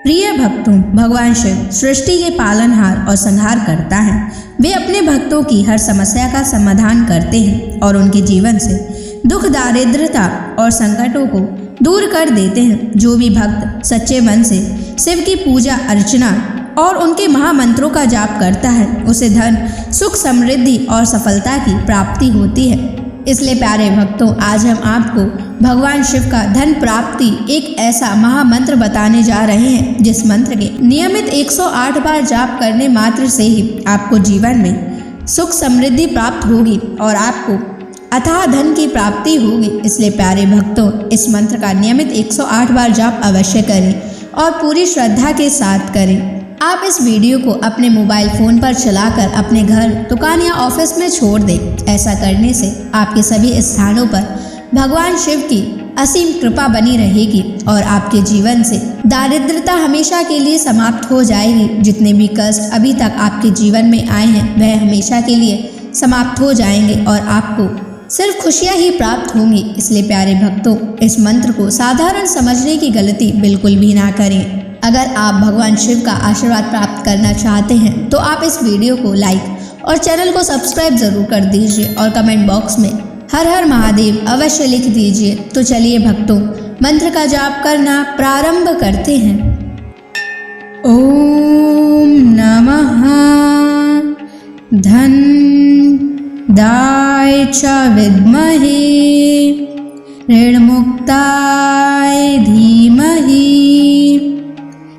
प्रिय भक्तों, भगवान शिव सृष्टि के पालनहार और संहार करता है। वे अपने भक्तों की हर समस्या का समाधान करते हैं और उनके जीवन से दुख, दारिद्रता और संकटों को दूर कर देते हैं। जो भी भक्त सच्चे मन से शिव की पूजा अर्चना और उनके महामंत्रों का जाप करता है, उसे धन, सुख, समृद्धि और सफलता की प्राप्ति होती है। इसलिए प्यारे भक्तों, आज हम आपको भगवान शिव का धन प्राप्ति एक ऐसा महामंत्र बताने जा रहे हैं, जिस मंत्र के नियमित 108 बार जाप करने मात्र से ही आपको जीवन में सुख समृद्धि प्राप्त होगी और आपको अथाह धन की प्राप्ति होगी। इसलिए प्यारे भक्तों, इस मंत्र का नियमित 108 बार जाप अवश्य करें और पूरी श्रद्धा के साथ करें। आप इस वीडियो को अपने मोबाइल फ़ोन पर चलाकर अपने घर, दुकान या ऑफिस में छोड़ दें। ऐसा करने से आपके सभी स्थानों पर भगवान शिव की असीम कृपा बनी रहेगी और आपके जीवन से दारिद्रता हमेशा के लिए समाप्त हो जाएगी। जितने भी कष्ट अभी तक आपके जीवन में आए हैं, वह हमेशा के लिए समाप्त हो जाएंगे और आपको सिर्फ खुशियाँ ही प्राप्त होंगी। इसलिए प्यारे भक्तों, इस मंत्र को साधारण समझने की गलती बिल्कुल भी ना करें। अगर आप भगवान शिव का आशीर्वाद प्राप्त करना चाहते हैं तो आप इस वीडियो को लाइक और चैनल को सब्सक्राइब जरूर कर दीजिए और कमेंट बॉक्स में हर हर महादेव अवश्य लिख दीजिए। तो चलिए भक्तों, मंत्र का जाप करना प्रारंभ करते हैं। ओम नमः धन दाय च विद्महे ऋणमुक्ताय धीमहि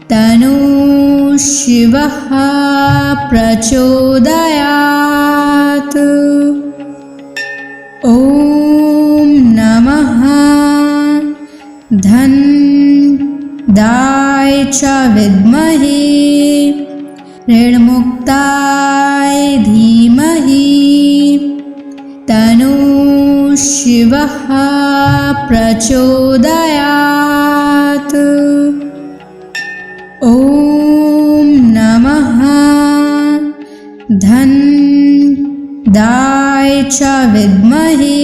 तनु शिवः प्रचोदयात्। ओम नमः धन दाय च विद्महे ऋणमुक्ताय धीमहि तनु शिवः प्रचोदयात्। ओम नमः धन दाय च विद्महे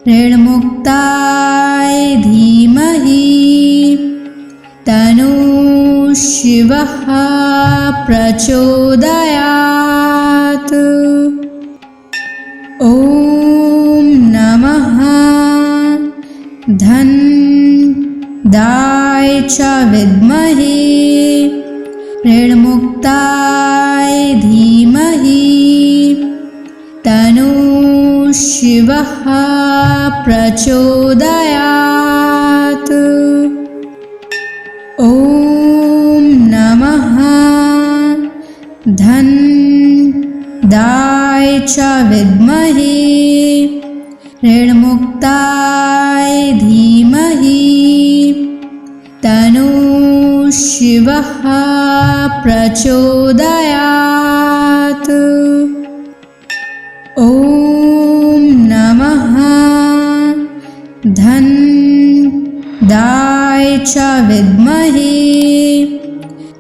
ऋणमुक्ताय धीमहि तनु शिवः प्रचोदयात्। ओम नमः धन दाय च विद्महे ऋणमुक्ताय धीमहि तनु शिवः प्रचोदयात्। ओम नमः धन दाय च विद्महे ऋणमुक्ताय धीमहि तनु शिवः प्रचोदयात्। ओम नमः धन दाय च विद्महे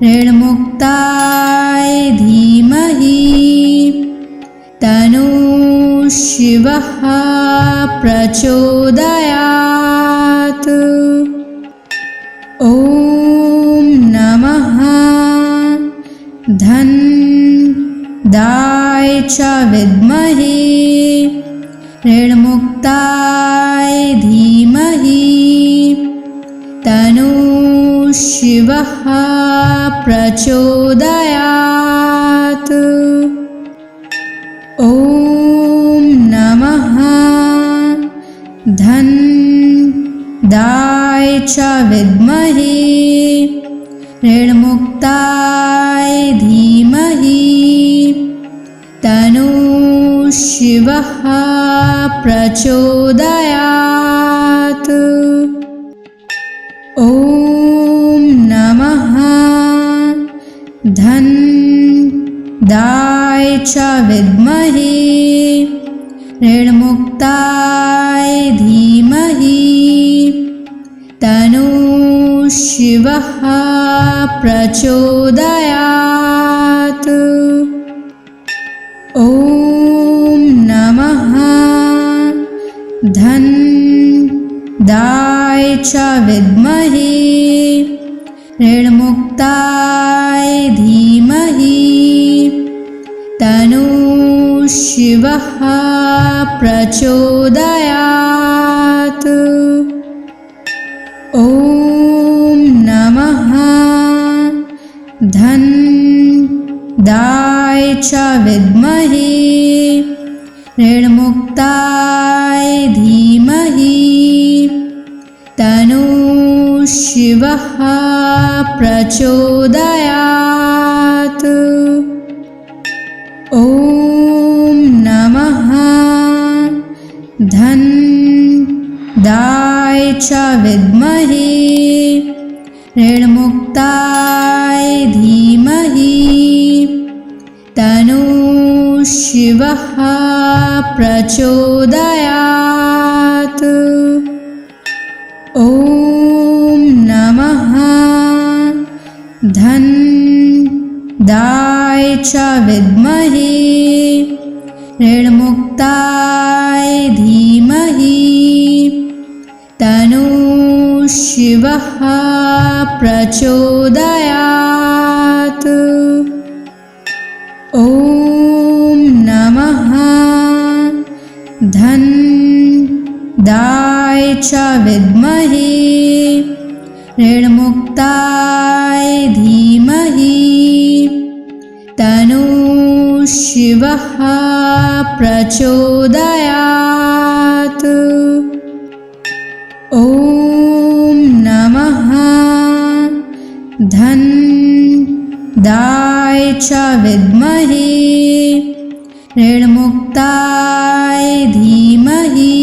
ऋणमुक्ताय धीमहि तनु शिवः प्रचोदयात्। ओम नमः धन दाय च विद्महे ऋणमुक्ताय धीमहि तनु शिवः प्रचोदयात्। ओम नमः धन दाय च विद्महे ऋणमुक्ताय धीमहि तनु शिवः प्रचोदयात्। ओम नमः धन दाय च विद्महे ऋणमुक्ताय धीमहि तनु शिवः प्रचोदयात्। ओम नमः धन दाय च विद्महे ऋणमुक्ताय धीमहि तन्नः शिवः प्रचोदयात्। ॐ नमः धन्दाय च विद्महे ऋणमुक्ताय धीमहि तन्नः शिवः प्रचोदयात्। ॐ नमः धन्दाय च विद्महे ऋणमुक्ताय धीमहि तन्नः शिवः प्रचोदयात्। ॐ नमः धन्दाय च विद्महे ऋणमुक्ताय धीमहि तन्नः शिवः प्रचोदयात्। ॐ नमः धन्दाय च विद्महे ऋणमुक्ताय धीमहि तन्नः शिवः प्रचोदयात्। ॐ नमः धन्दाय च विद्महे ऋणमुक्ताय धीमहि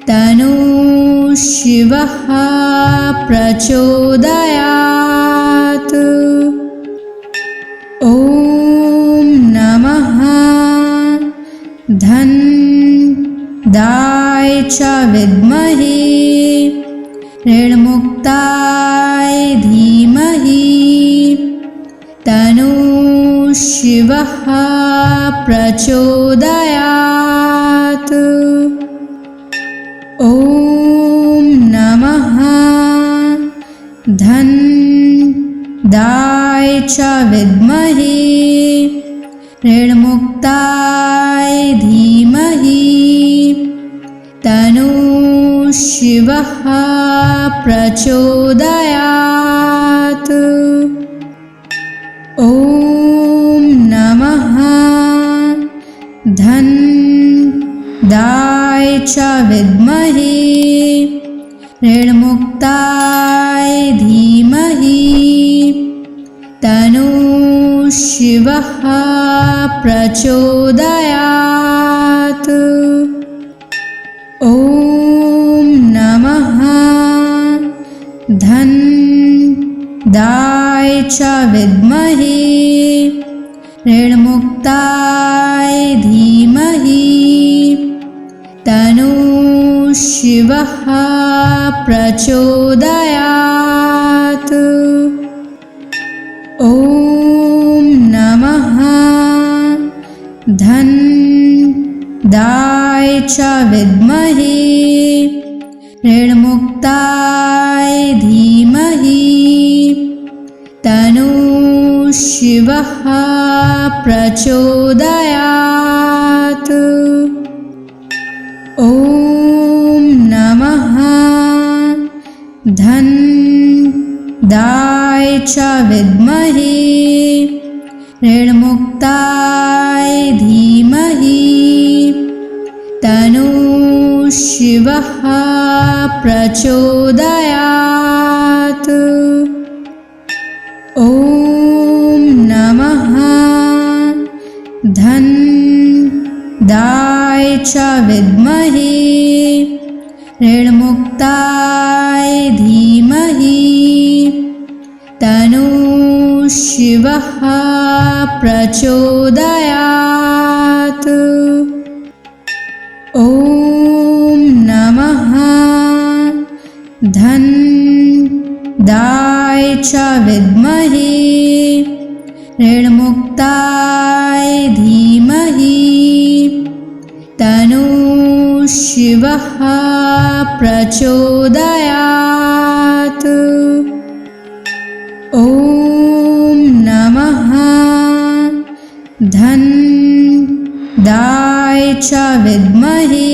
तन्नः शिवः प्रचोदयात्। ॐ नमः धन्दाय च विद्महे ऋणमुक्ताय धीमहि तन्नः शिवः प्रचोदयात्। ॐ नमः धन्दाय च विद्महे ऋणमुक्ताय धीमहि तन्नः शिवः प्रचोदयात्। ॐ नमः धन्दाय च विद्महे ऋणमुक्ताय धीमहि तन्नः शिवः प्रचोदयात्। ॐ नमः धन्दाय च विद्महे ऋणमुक्ताय धीमहि तन्नः शिवः प्रचोदयात्। ॐ नमः धन्दाय च विद्महे ऋणमुक्ताय धीमहि तन्नः शिवः प्रचोदयात्। ॐ नमः धन्दाय च विद्महे ऋणमुक्ताय धीमहि तन्नः शिवः प्रचोदयात्। ॐ नमः धन्दाय च विद्महे ऋणमुक्ताय धीमहि तन्नः शिवः प्रचोदयात्। ॐ नमः धन्दाय च विद्महे ऋणमुक्ताय धीमहि तन्नः शिवः प्रचोदयात्। च विद्महे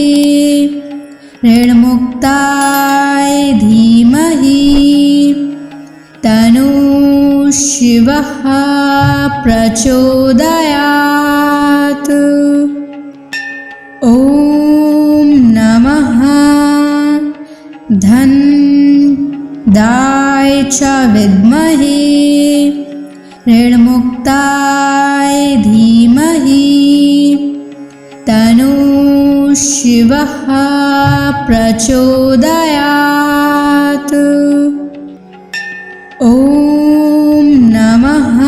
ऋणमुक्ताय धीमहि तन्नः शिवः प्रचोदयात्। ॐ नमः धनदाय च विद्महे ऋणमुक्ताय धीमहि तन्नः शिवः प्रचोदयात्। ॐ नमः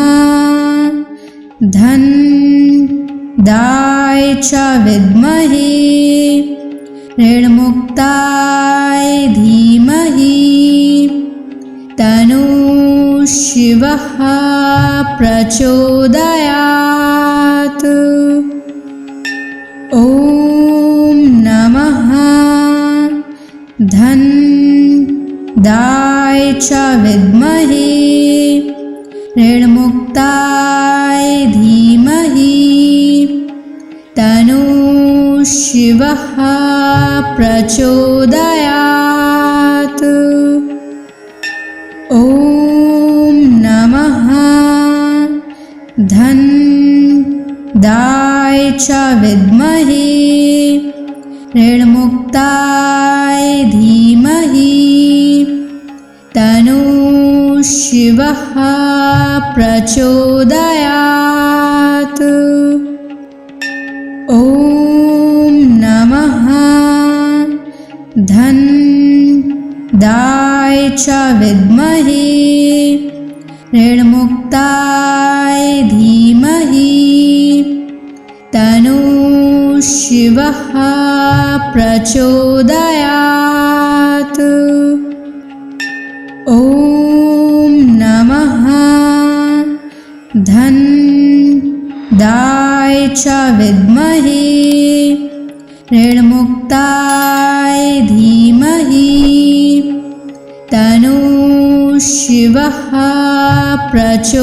धनदाय च विद्महे ऋणमुक्ताय धीमहि तन्नः शिवः प्रचोदयात्। ॐ नमः धनदाय च विद्महे ऋणमुक्ताय धीमहि तन्नः शिवः प्रचोदयात्। ॐ नमः धनदाय च विद्महे ऋणमुक्ताय धीमहि तन्नः शिवः प्रचोदयात्। ॐ नमः धनदाय च विद्महे ऋणमुक्ताय धीमहि तन्नः शिवः प्रचोदयात्। ॐ नमः धनदाय च विद्महे ऋणमुक्ताय धीमहि तन्नः शिवः प्रचोदयात्।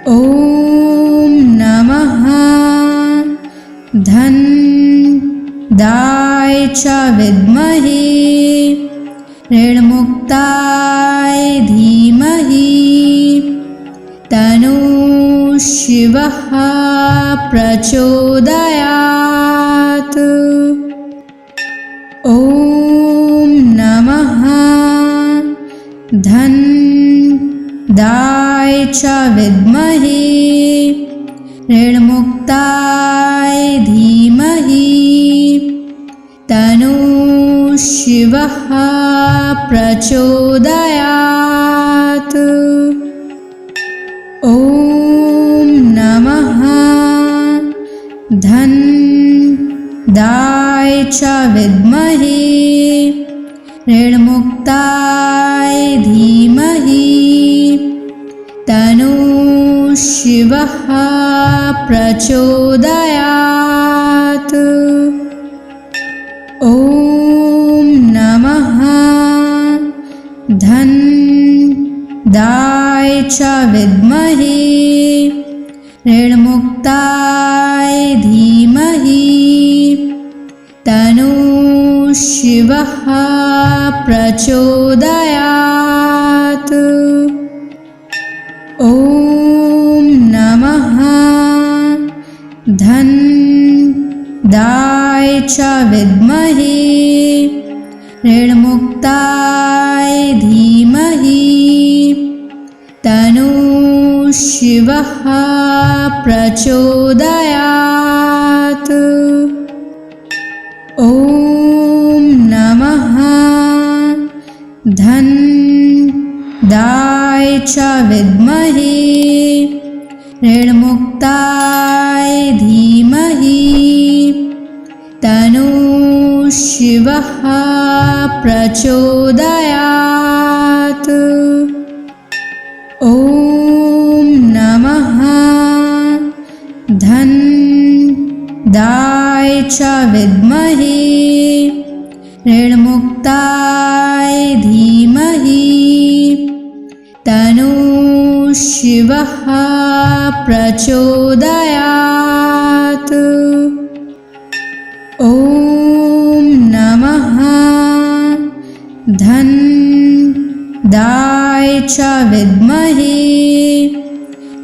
ॐ नमः धनदाय च विद्महे ऋणमुक्ताय धीमहि तन्नः शिवः प्रचोदयात्। ॐ नमः धनदाय च विद्महे ऋणमुक्ताय धीमहि तन्नः शिवः प्रचोदयात्। ॐ नमः धनदाय च विद्महे ऋणमुक्ताय धीमहि तन्नः शिवः प्रचोदयात्। ॐ नमः धनदाय च विद्महे ऋणमुक्ताय धीमहि तन्नः शिवः प्रचोदयात्। ॐ नमः धनदाय च विद्महे ऋणमुक्ताय धीमहि तन्नः शिवः प्रचोदयात्। ॐ नमः धनदाय च विद्महे ऋणमुक्ताय धीमहि तन्नः शिवः प्रचोदयात्। ॐ नमः धनदाय च विद्महे ऋणमुक्ताय धीमहि तन्नः शिवः प्रचोदयात्। ॐ नमः धन्दाय च विद्महे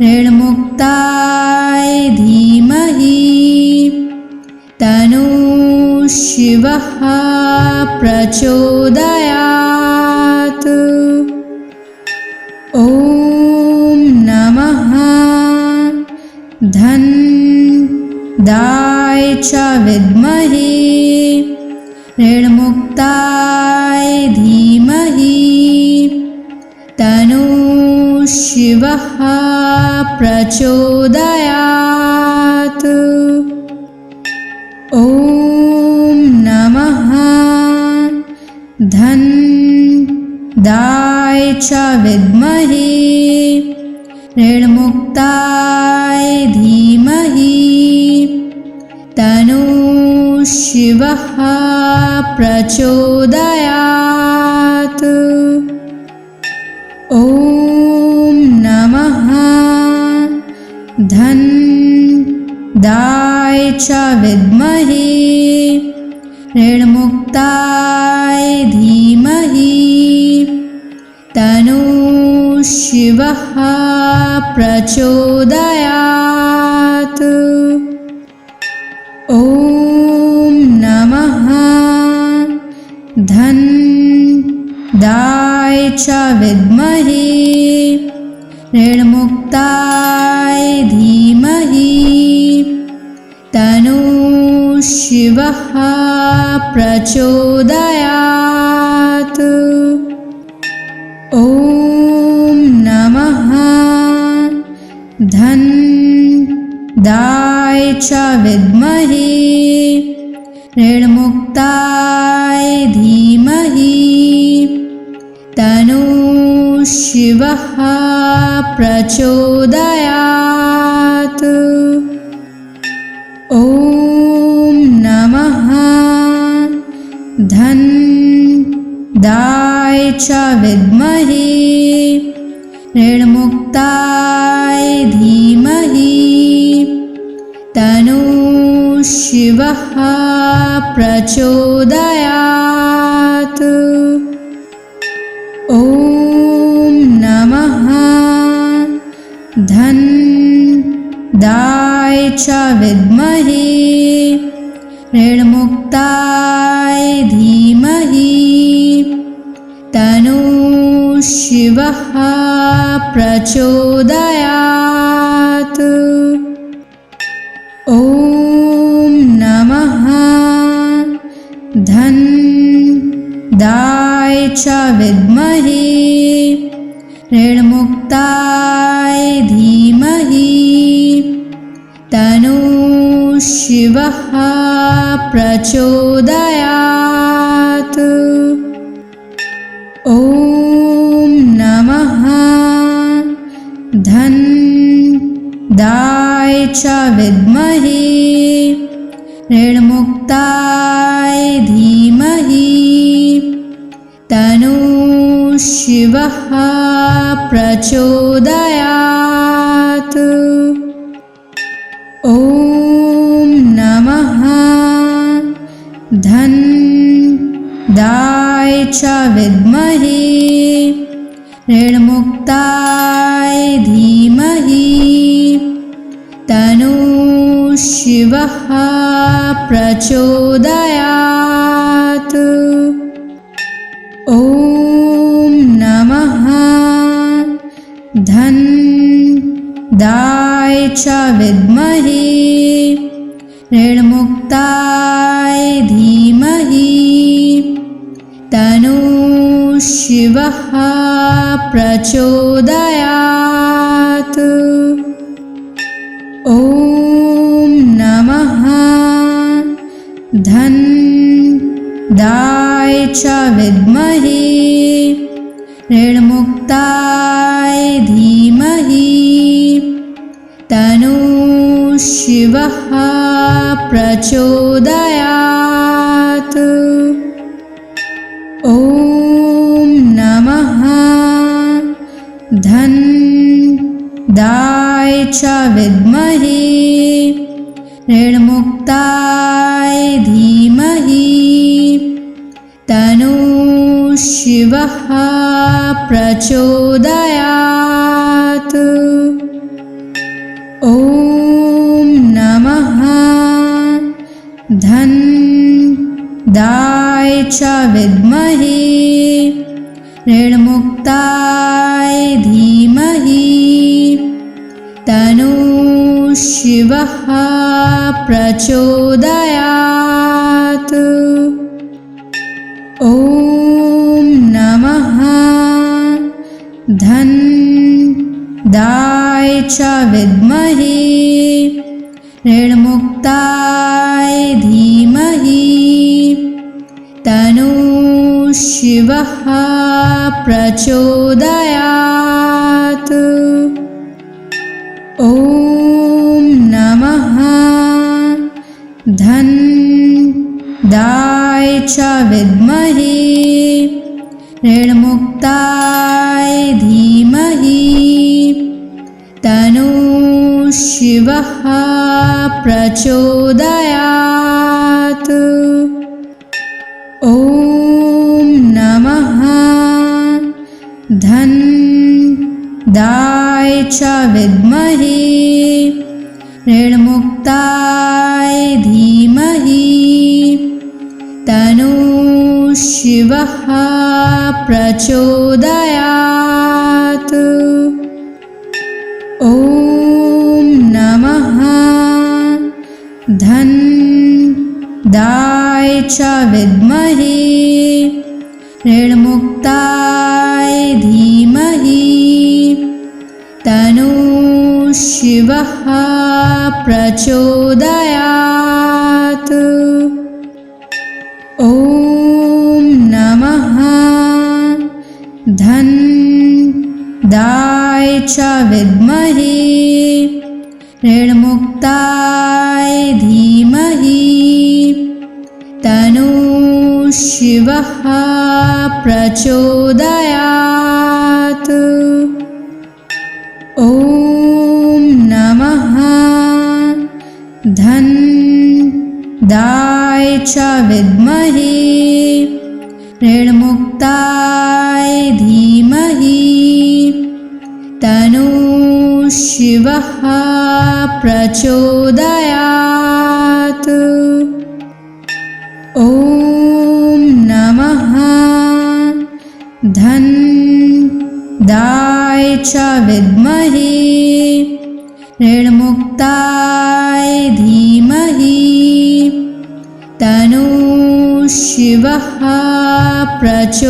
ऋणमुक्ताय धीमहि तन्नो शिवः प्रचोदयात्। ॐ नमः धन्दाय च विद्महे ऋणमुक्ताय धीमहि तन्नो शिवः प्रचोदयात्। ॐ नमः धन्दाय च विद्महे ऋणमुक्ताय धीमहि तन्नो शिवः प्रचोदयात्। ॐ नमः धन्दाय च विद्महे ऋणमुक्ताय धीमहि तन्नो शिवः प्रचोदयात्। ॐ नमः धन्दाय च विद्महे ऋणमुक्ताय धीमहि तन्नो शिवः प्रचोदयात्। ॐ नमः धन्दाय च विद्महे ऋणमुक्ताय धीमहि तन्नो शिवः प्रचोदयात्। ॐ नमः धन्दाय च विद्महे ऋणमुक्ताय धीमहि तन्नो शिवः प्रचोदयात्। ॐ नमः धन्दाय च विद्महे ऋणमुक्ताय धीमहि तन्नो शिवः प्रचोदयात्। ॐ नमः धन्दाय च विद्महे ऋणमुक्ताय धीमहि तन्नो शिवः प्रचोदयात्। ॐ नमः धन्दाय च विद्महे ऋणमुक्ताय धीमहि तन्नो शिवः प्रचोदयात्। ॐ नमः धन्दाय च विद्महे ऋणमुक्ताय धीमहि तन्नो शिवः प्रचोदयात्। ॐ नमः धन्दाय च विद्महे ऋणमुक्ताय धीमहि तन्नो शिवः प्रचोदयात्। ॐ नमः धन्दाय च विद्महे ऋणमुक्ताय धीमहि तन्नो शिवः प्रचोदयात्। ॐ नमः धन्दाय च विद्महे ऋणमुक्ताय धीमहि तन्नः शिवः प्रचोदयात्। ॐ नमः धनदाय च विद्महे ऋणमुक्ताय धीमहि तन्नः शिवः प्रचोदयात्। ॐ नमः धनदाय च विद्महे ऋणमुक्ताय धीमहि तन्नः शिवः प्रचोदयात्। ॐ नमः धनदाय च विद्महे ऋणमुक्ताय धीमहि तन्नः शिवः प्रचोदयात्। ॐ नमः धनदाय च विद्महे ऋणमुक्ताय धीमहि तन्नः शिवः प्रचोदयात्। ॐ नमः धनदाय च विद्महे ऋणमुक्ताय धीमहि तन्नः शिवः प्रचोदयात्। ॐ नमः धनदाय च विद्महे ऋणमुक्ताय धीमहि तन्नः शिवः प्रचोदयात्। ॐ नमः धनदाय च विद्महे ऋणमुक्ताय धीमहि तन्नः शिवः प्रचोदयात्। ॐ नमः धनदाय च विद्महे ऋणमुक्ताय धीमहि तन्नः शिवः प्रचोदयात्।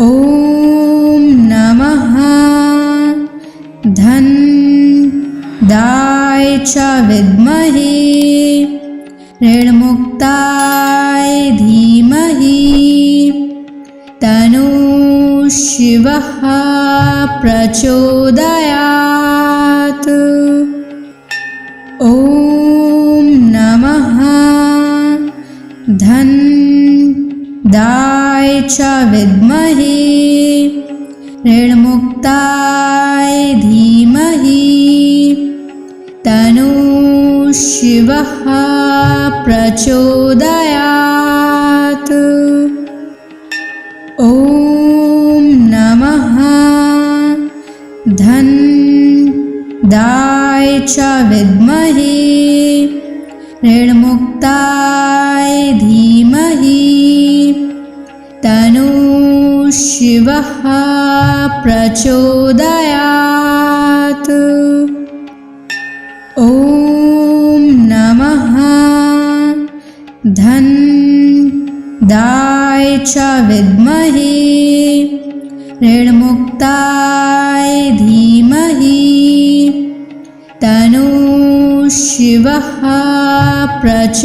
ॐ नमः धनदाय च विद्महे ऋणमुक्ताय धीमहि तन्नः शिवः प्रचोदयात्। ॐ नमः धनदाय च विद्महे ऋणमुक्ताय धीमहि तन्नः शिवः प्रचोदयात्। ॐ नमः धनदाय च विद्महे ऋणमुक्ताय धीमहि तन्नः शिवः प्रचोदयात्। ॐ नमः धनदाय च विद्महे ऋणमुक्ताय धीमहि तन्नः शिवः प्रचोदयात्।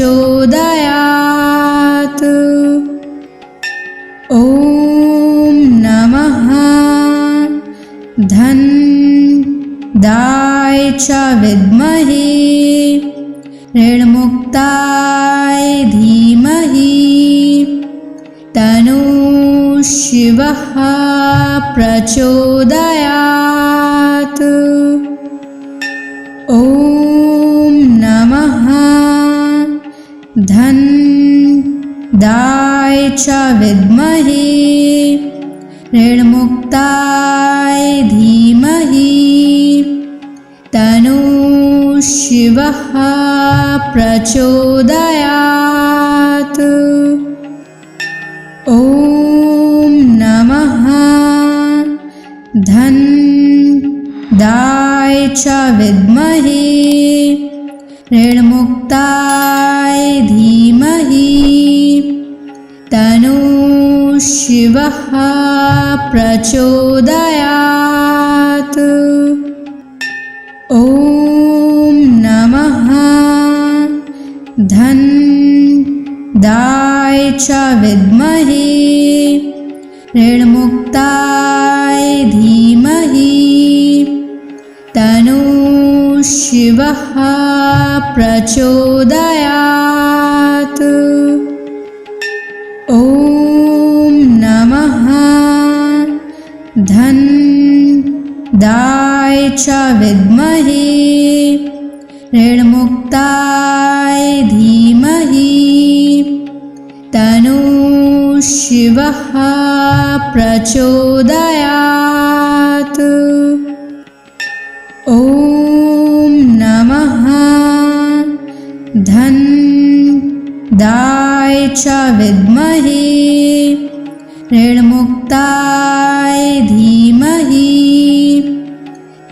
ॐ नमः धनदाय च विद्महे ऋणमुक्ताय धीमहि तन्नः शिवः शिवः प्रचोदयात्। ॐ नमः धन्दाय च विद्महे ऋणमुक्ताय धीमहि तन्नो शिवः प्रचोदयात्। ॐ नमः धन्दाय च विद्महे ऋणमुक्ताय धीमहि तन्नो शिवः प्रचोदयात्। ॐ नमः धन्दाय च विद्महे ऋणमुक्ताय धीमहि तन्नो शिवः प्रचोदयात्। ॐ नमः धन्दाय च विद्महे ऋणमुक्ताय धीमहि तन्नो शिवः प्रचोदयात्। ॐ नमः धन्दाय च विद्महे ऋणमुक्ताय धीमहि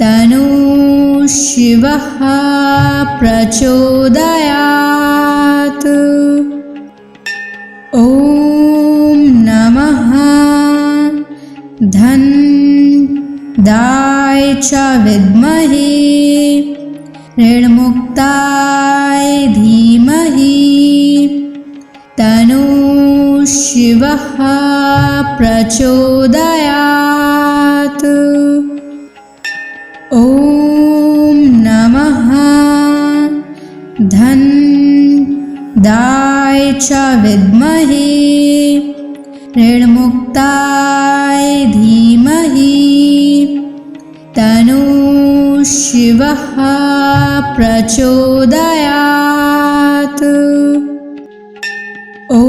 तन्नो शिवः प्रचोदयात्। ॐ नमः धन्दाय च विद्महे ऋणमुक्ताय धीमहि तन्नो शिवः प्रचोदयात्। ॐ नमः धन्दाय च विद्महे ऋणमुक्ताय धीमहि तन्नो शिवः प्रचोदयात्। ॐ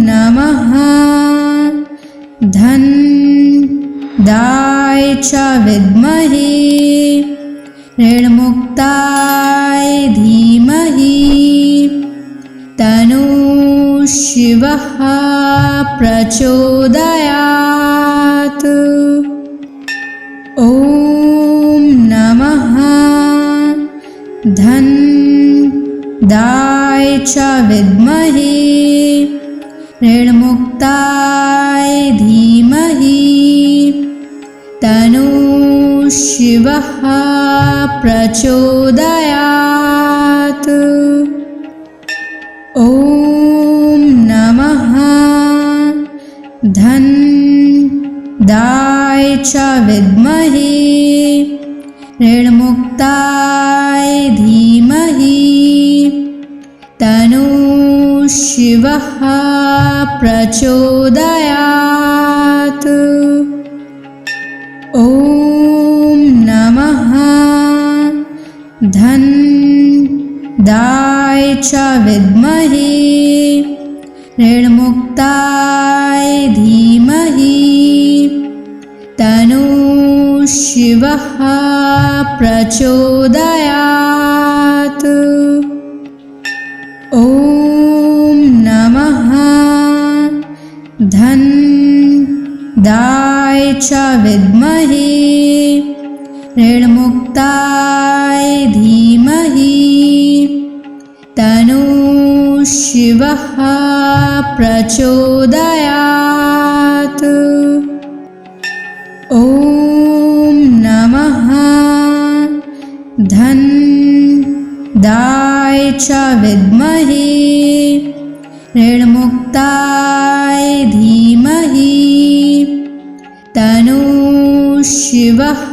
नमः धन्दाय च विद्महे ऋणमुक्ताय धीमहि तन्नो शिवः प्रचोदयात्। ॐ नमः धन्दाय च विद्महे ऋणमुक्ताय धीमहि तन्नो शिवः प्रचोदयात्। ॐ नमः धन्दाय च विद्महे ऋणमुक्ताय धीमहि तन्नो शिवः प्रचोदयात्। ॐ नमः धन्दाय च विद्महे ऋणमुक्ताय धीमहि तन्नो शिवः प्रचोदयात्। ॐ नमः धन्दाय च विद्महे ऋणमुक्ताय धीमहि तन्नो शिवः प्रचोदयात्। ॐ नमः धन्दाय च विद्महे ऋणमुक्ताय धीमहि तन्नो शिवः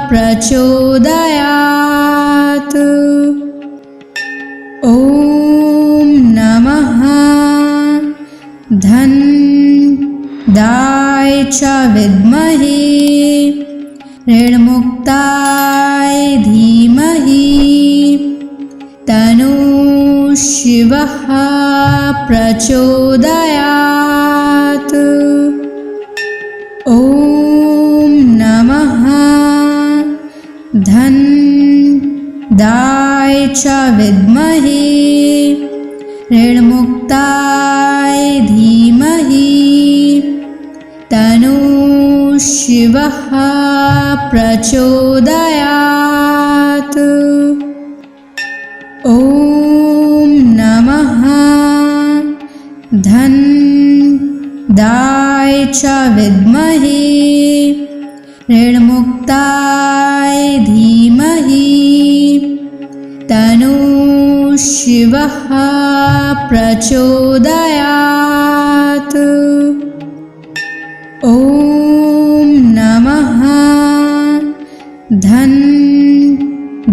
प्रचोदयात्। ॐ नमः धन्दाय च विद्महे ऋणमुक्ताय धीमहि तन्नो शिवः प्रचोदयात्। ॐ नमः धनदाय च विद्महे ऋणमुक्ताय धीमहि तन्नो शिवः प्रचोदयात्। ॐ नमः धनदाय च विद्महे ऋणमुक्ताय धीमहि तन्नो शिवः प्रचोदयात्। ॐ नमः धनदाय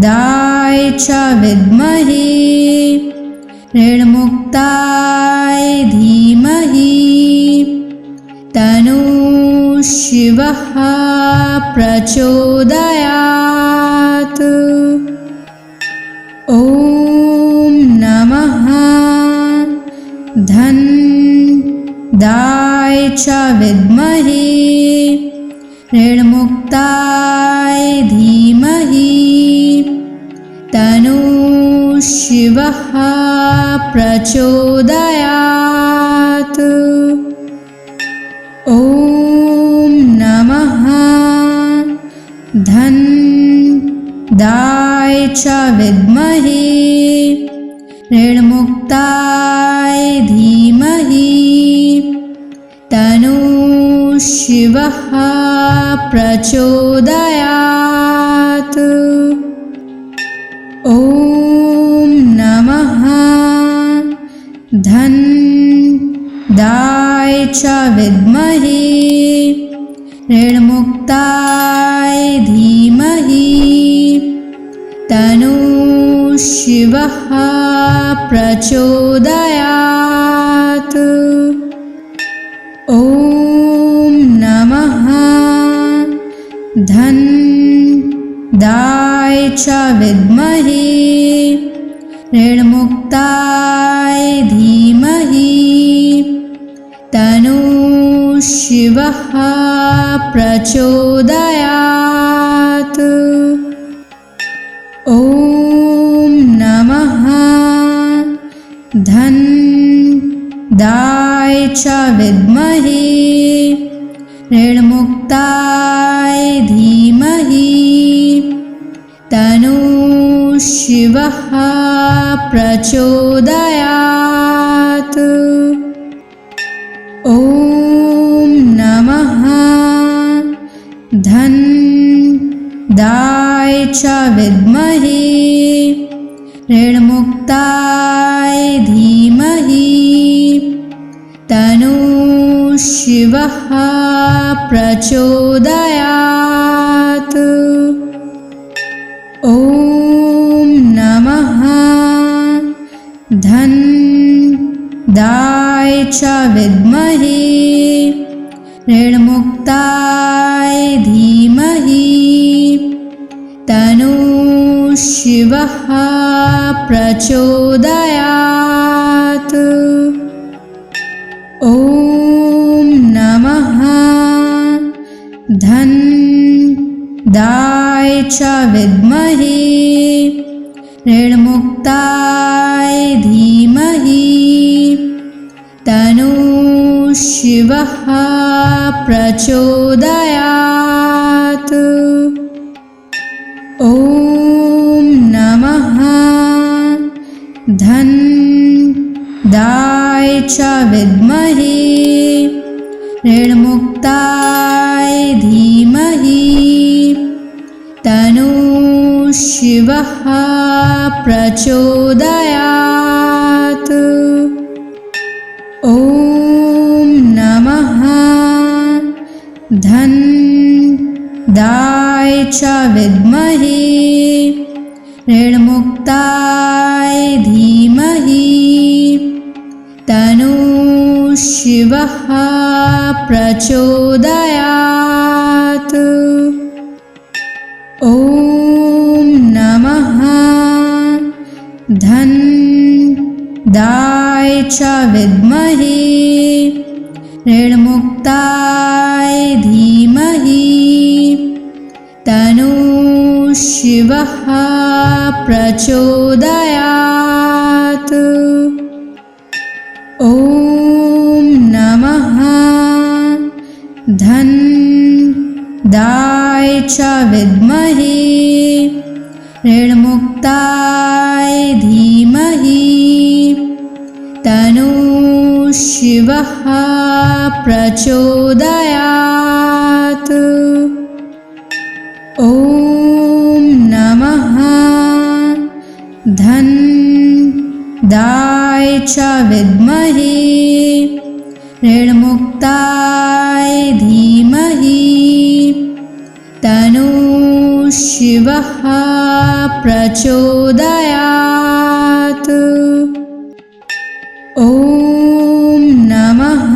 च विद्महे ऋणमुक्ताय धीमहि तन्नो शिवः प्रचोदयात्। ॐ नमः धनदाय च विद्महे ऋणमुक्ताय धीमहि तन्नो शिवः प्रचोदयात्। ॐ नमः धनदाय च विद्महे ऋणमुक्ताय धीमहि तन्नो शिवः प्रचोदयात्। ॐ नमः धनदाय च विद्महे ऋणमुक्ताय धीमहि तन्नो शिवः प्रचोदयात्। ॐ नमः धनदाय च विद्महे ऋणमुक्ताय धीमहि तन्नो शिवः प्रचोदयात्। ॐ नमः धनदाय च विद्महे ऋणमुक्ताय धीमहि तन्नो शिवः प्रचोदयात्। ॐ नमः धनदाय च विद्महे ऋणमुक्ताय धीमहि तन्नो शिवः प्रचोदयात्। ॐ नमः धनदाय च विद्महे ऋणमुक्ताय धीमहि तन्नो शिवः प्रचोदयात्। ॐ नमः धनदाय च विद्महे ऋणमुक्ताय धीमहि तन्नो शिवः प्रचोदयात्। ॐ नमः धनदाय च विद्महे ऋणमुक्ताय धीमहि तन्नो शिवः प्रचोदयात्। ॐ नमः धनदाय च विद्महे ऋणमुक्ताय धीमहि तन्नो शिवः प्रचोदयात्। ॐ नमः धन्दाय च विद्महे ऋणमुक्ताय धीमहि तन्नो शिवः प्रचोदयात्। ॐ नमः धन्दाय च विद्महे ऋणमुक्ताय धीमहि तन्नो शिवः प्रचोदयात्। ॐ नमः धन्दाय च विद्महे ऋणमुक्ताय धीमहि तन्नो शिवः प्रचोदयात्। ॐ नमः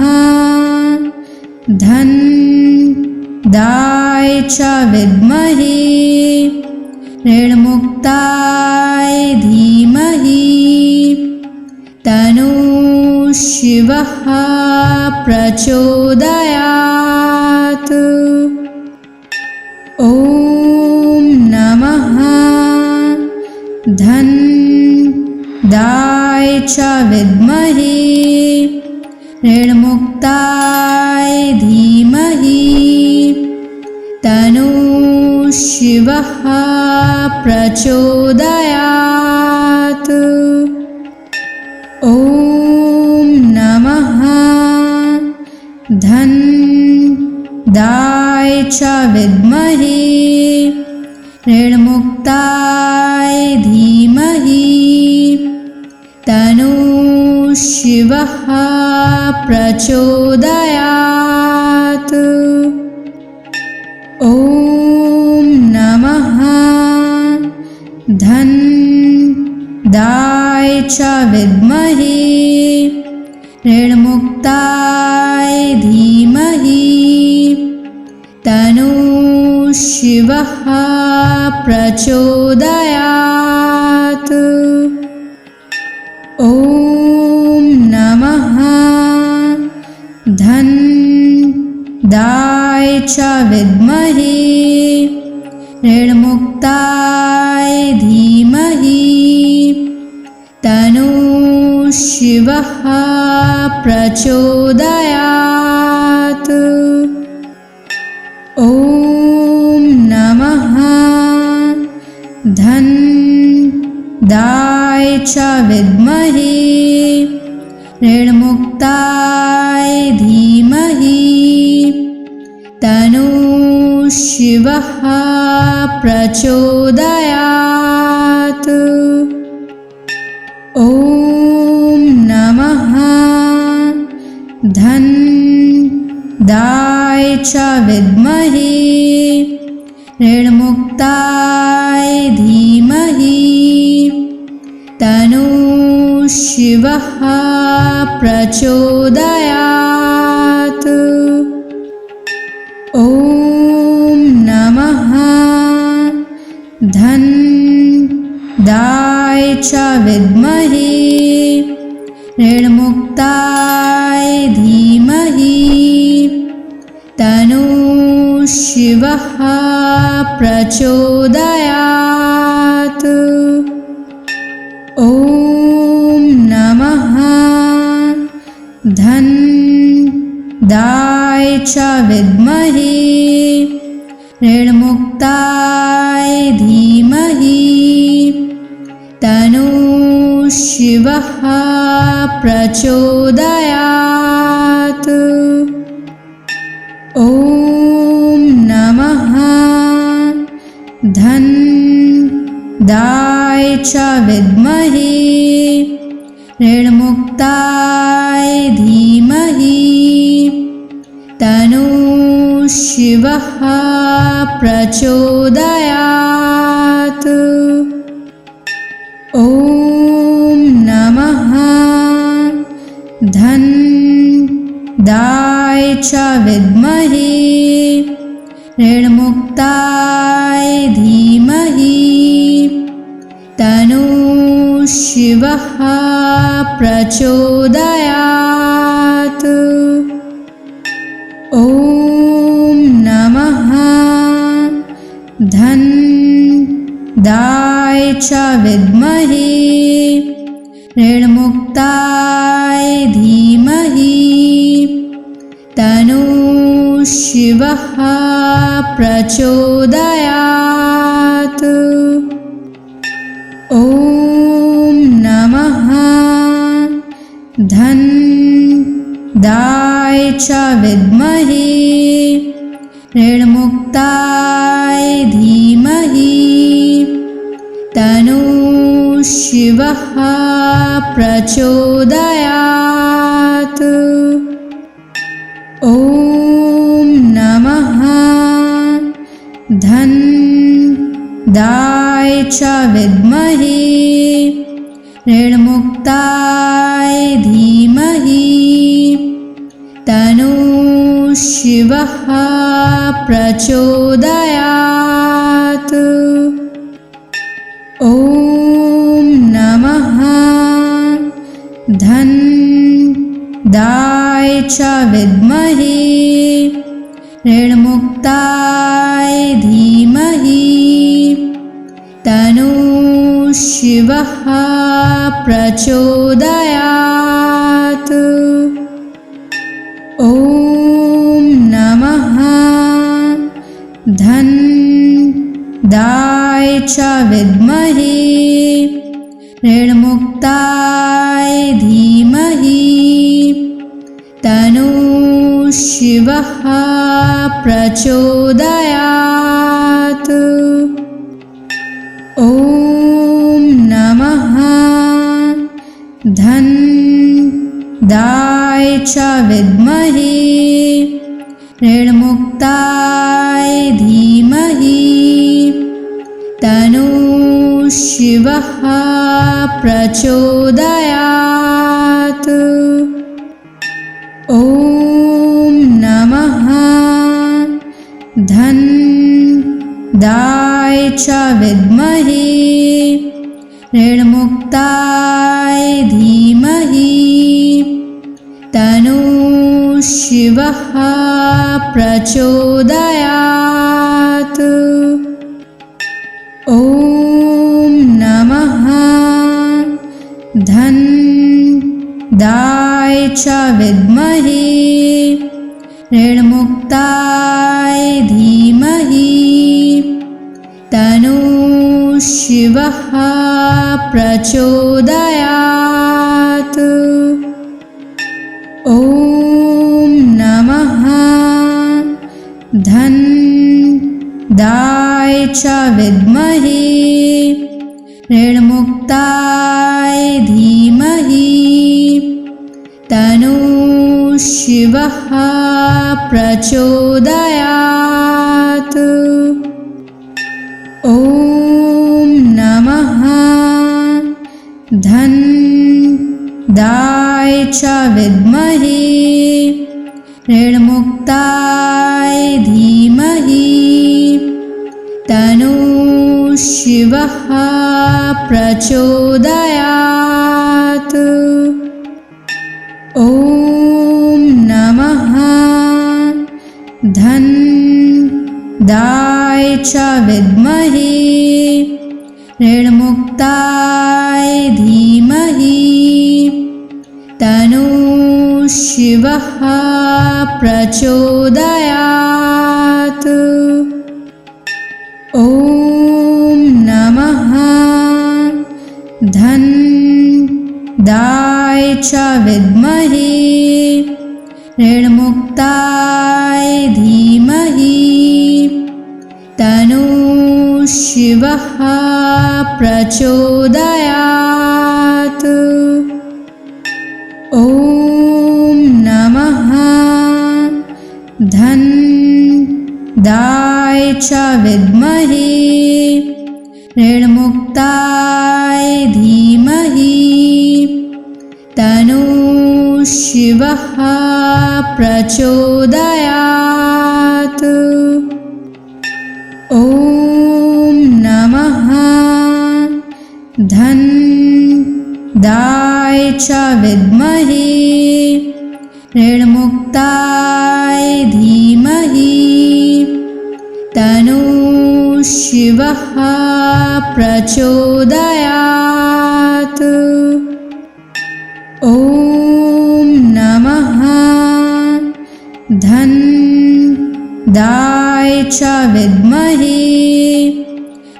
धन्दाय च विद्महे ऋणमुक्ताय धीमहि तन्नो शिवः प्रचोदयात्। ॐ नमः धन्दाय च विद्महे ऋणमुक्ताय धीमहि तन्नो शिवः प्रचोदयात्। ॐ नमः धन्दाय च विद्महे ऋणमुक्ताय धीमहि तन्नो शिवः प्रचोदयात्। ॐ नमः धन्दाय च विद्महे ऋणमुक्ताय धीमहि तन्नो शिवः प्रचोदयात्। ॐ नमः धन्दाय च विद्महे ऋणमुक्ताय धीमहि तन्नो शिवः प्रचोदयात्। ॐ नमः धन्दाय च विद्महे ऋणमुक्ताय धीमहि तन्नो शिवः प्रचोदयात्। ॐ नमः धन्दाय च विद्महे ऋणमुक्ताय धीमहि तन्नो शिवः प्रचोदयात्। ॐ नमः धन्दाय च विद्महे ऋणमुक्ताय धीमहि तन्नो शिवः प्रचोदयात्। ॐ नमः धन्दाय च विद्महे ऋणमुक्ताय धीमहि तन्नो शिवः प्रचोदयात्। ॐ नमः धन्दाय च विद्महे ऋणमुक्ताय धीमहि तन्नो शिवः प्रचोदयात्। ॐ नमः च विद्महे ऋणमुक्ताय धीमहि तन्नो शिवः प्रचोदयात्। ॐ नमः धन्दाय च विद्महे ऋणमुक्ताय धीमहि तन्नो शिवः प्रचोदयात्। ॐ नमः धन्दाय च विद्महे ऋणमुक्ताय धीमहि तन्नो शिवः प्रचोदयात्। ॐ नमः धन्दाय च विद्महे ऋणमुक्ताय धीमहि तन्नो शिवः प्रचोदयात्। ॐ नमः धन्दाय च विद्महे ऋणमुक्ताय धीमहि तन्नो शिवः प्रचोदयात्। ॐ नमः धन्दाय च विद्महे ऋणमुक्ताय धीमहि तन्नो शिवः प्रचोदयात्। ॐ नमः धन्दाय च विद्महे ऋणमुक्ताय धीमहि तन्नो शिवः प्रचोदयात्। ॐ नमः धन्दाय च विद्महे ऋणमुक्ताय धीमहि तन्नो शिवः प्रचोदयात्। ॐ नमः धन्दाय च विद्महे ऋणमुक्ताय धीमहि तन्नो शिवः प्रचोदयात्। ॐ नमः धन्दाय च विद्महे ऋणमुक्ताय धीमहि तन्नो शिवः प्रचोदयात्। ॐ नमः धन्दाय च विद्महे ऋणमुक्ताय धीमहि तन्नो शिवः प्रचोदयात्। ॐ नमः धन्दाय च विद्महे ऋणमुक्ताय धीमहि तन्नो शिवः प्रचोदयात्। ॐ नमः धन्दाय च विद्महे ऋणमुक्ताय धीमहि तन्नो शिवः प्रचोदयात्। ॐ नमः धन्दाय च विद्महे ऋणमुक्ताय धीमहि तन्नो शिवः प्रचोदयात्। ॐ नमः धन्दाय च विद्महे ऋणमुक्ताय धीमहि तन्नो शिवः प्रचोदयात्। ॐ नमः धन्दाय च विद्महे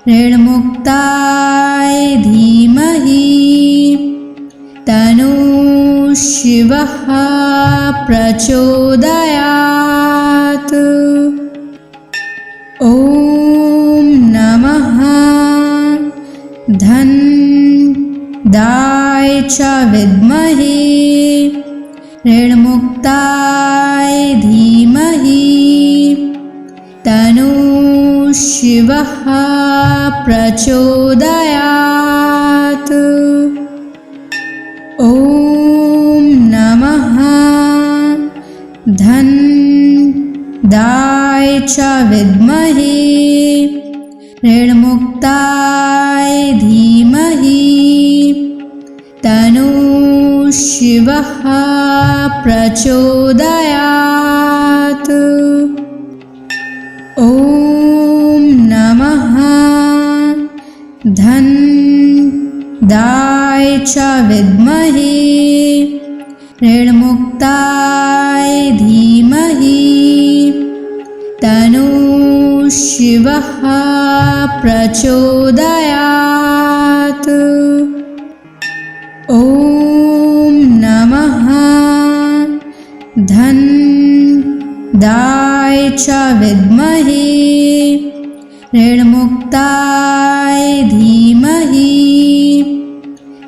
ऋणमुक्ताय धीमहि तन्नो शिवः प्रचोदयात्। ॐ नमः धन्दाय च विद्महे ऋणमुक्ताय धीमहि तन्नो शिवः प्रचोदयात्। ॐ नमः धन्दाय च विद्महे ऋणमुक्ताय धीमहि तन्नो शिवः प्रचोदयात्। ॐ नमः धन्दाय च विद्महे ऋणमुक्ताय धीमहि तन्नो शिवः प्रचोदयात्। ॐ नमः धन्दाय च विद्महे ऋणमुक्ताय धीमहि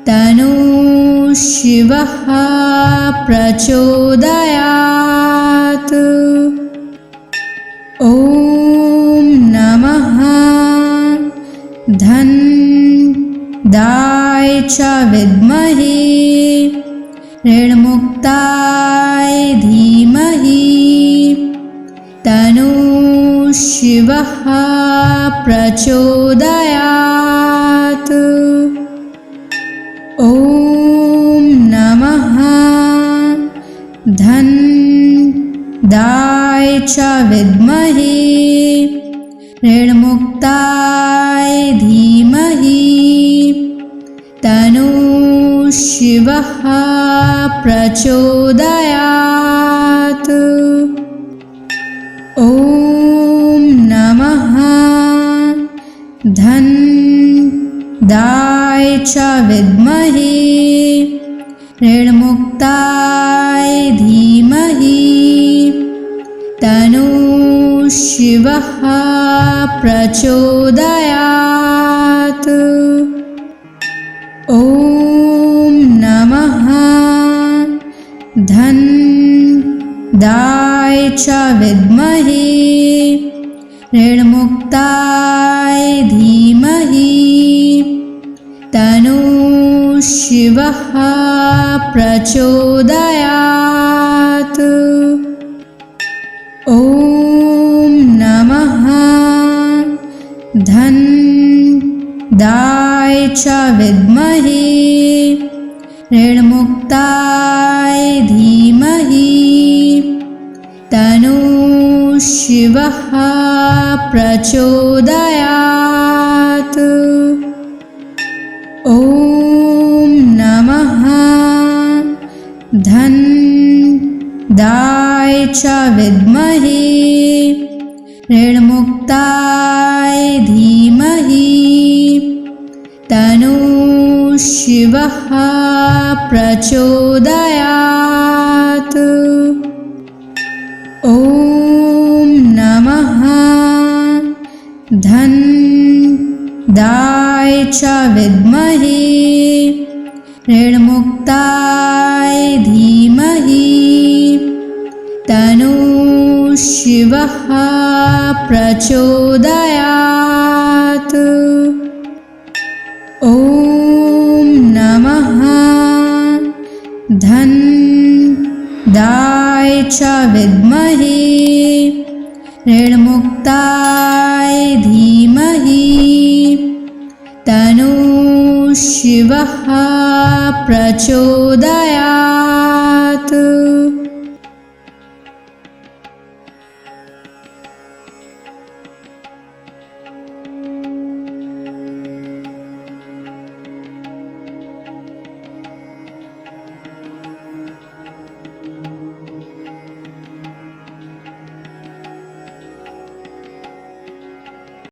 तन्नो शिवः प्रचोदयात्। ॐ नमः धन्दाय च विद्महे ऋणमुक्ताय धीमहि तन्नो शिवः प्रचोदयात्। ॐ नमः धन्दाय च विद्महे ऋणमुक्ताय धीमहि तन्नो शिवः प्रचोदयात्। ॐ नमः धन्दाय च विद्महे ऋणमुक्ताय धीमहि तन्नो शिवः प्रचोदयात्। ॐ नमः धन्दाय च विद्महे ऋणमुक्ताय धीमहि तन्नो शिवः प्रचोदयात्। ॐ नमः धन्दाय च विद्महे ऋणमुक्ताय धीमहि तन्नो शिवः प्रचोदयात्। ॐ नमः धन्दाय च विद्महे ऋणमुक्ताय धीमहि तन्नो शिवः प्रचोदयात्। ॐ नमः धन्दाय च विद्महे ऋणमुक्ताय धीमहि तन्नो शिवः प्रचोदयात्। ॐ नमः धन्दाय च विद्महे ऋणमुक्ताय धीमहि तन्नो शिवः प्रचोदयात्।